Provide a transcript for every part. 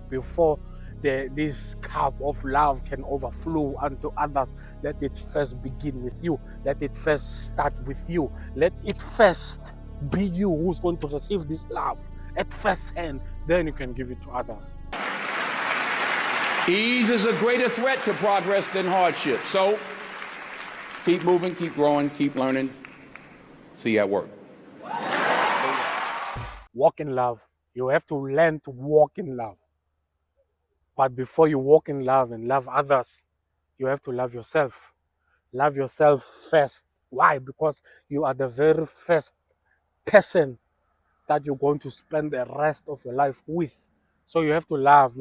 before this cup of love can overflow unto others. Let it first begin with you. Let it first start with you. Let it first be you who's going to receive this love at first hand. Then you can give it to others. Ease is a greater threat to progress than hardship. So keep moving, keep growing, keep learning. See you at work. Walk in love. You have to learn to walk in love. But before you walk in love and love others, you have to love yourself. Love yourself first. Why? Because you are the very first person that you're going to spend the rest of your life with. So you have to love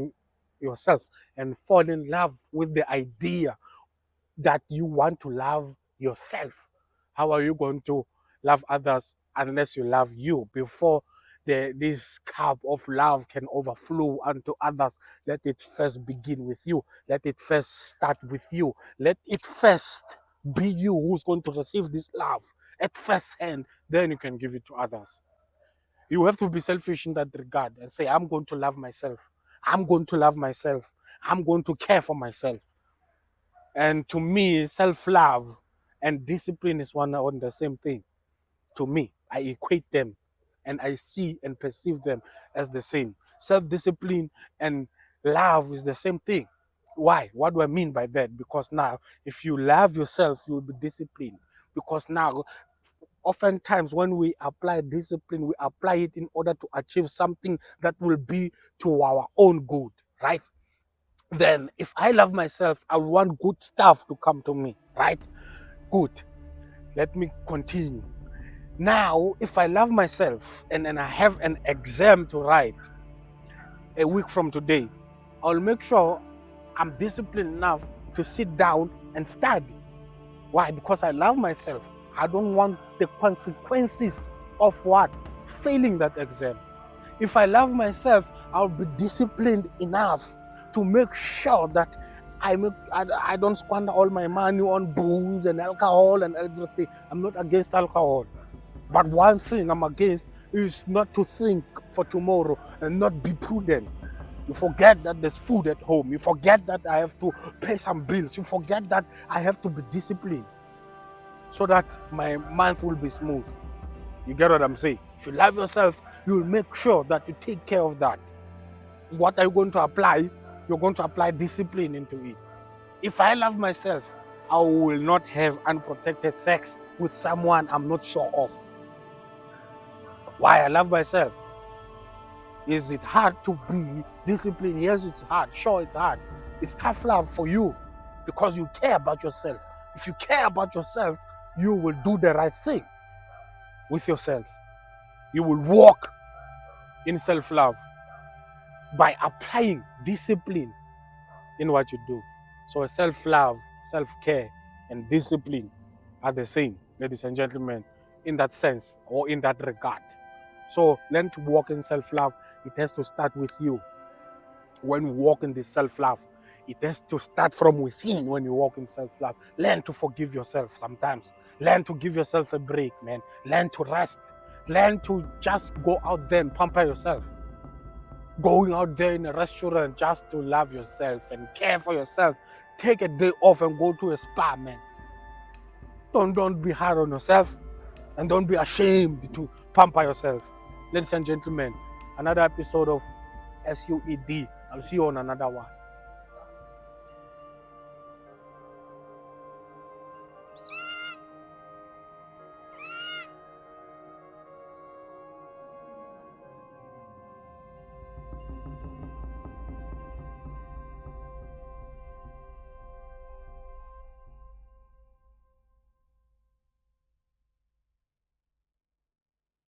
yourself and fall in love with the idea that you want to love yourself. How are you going to love others unless you love you? Before this cup of love can overflow unto others, let it first begin with you. Let it first start with you. Let it first be you who's going to receive this love at first hand. Then you can give it to others. You have to be selfish in that regard and say, I'm going to love myself. I'm going to love myself. I'm going to care for myself. And to me, self-love and discipline is one and the same thing. To me, I equate them and I see and perceive them as the same. Self-discipline and love is the same thing. Why? What do I mean by that? Because now, if you love yourself, you will be disciplined. Because now, oftentimes when we apply discipline, we apply it in order to achieve something that will be to our own good, right? Then if I love myself, I want good stuff to come to me, right? Good. Let me continue. Now, if I love myself and I have an exam to write a week from today, I'll make sure I'm disciplined enough to sit down and study. Why? Because I love myself. I don't want the consequences of what? Failing that exam. If I love myself, I'll be disciplined enough to make sure that I don't squander all my money on booze and alcohol and everything. I'm not against alcohol. But one thing I'm against is not to think for tomorrow and not be prudent. You forget that there's food at home. You forget that I have to pay some bills. You forget that I have to be disciplined so that my month will be smooth. You get what I'm saying? If you love yourself, you'll make sure that you take care of that. What are you going to apply? You're going to apply discipline into it. If I love myself, I will not have unprotected sex with someone I'm not sure of. Why? I love myself. Is it hard to be disciplined? Yes, it's hard. Sure, it's hard. It's tough love for you because you care about yourself. If you care about yourself, you will do the right thing with yourself. You will walk in self-love by applying discipline in what you do. So self-love, self-care, and discipline are the same, ladies and gentlemen, in that sense or in that regard. So learn to walk in self-love. It has to start with you. When you walk in this self-love, it has to start from within when you walk in self-love. Learn to forgive yourself sometimes. Learn to give yourself a break, man. Learn to rest. Learn to just go out there and pamper yourself. Going out there in a restaurant just to love yourself and care for yourself. Take a day off and go to a spa, man. Don't be hard on yourself and don't be ashamed to pamper yourself. Ladies and gentlemen, another episode of SUED. I'll see you on another one.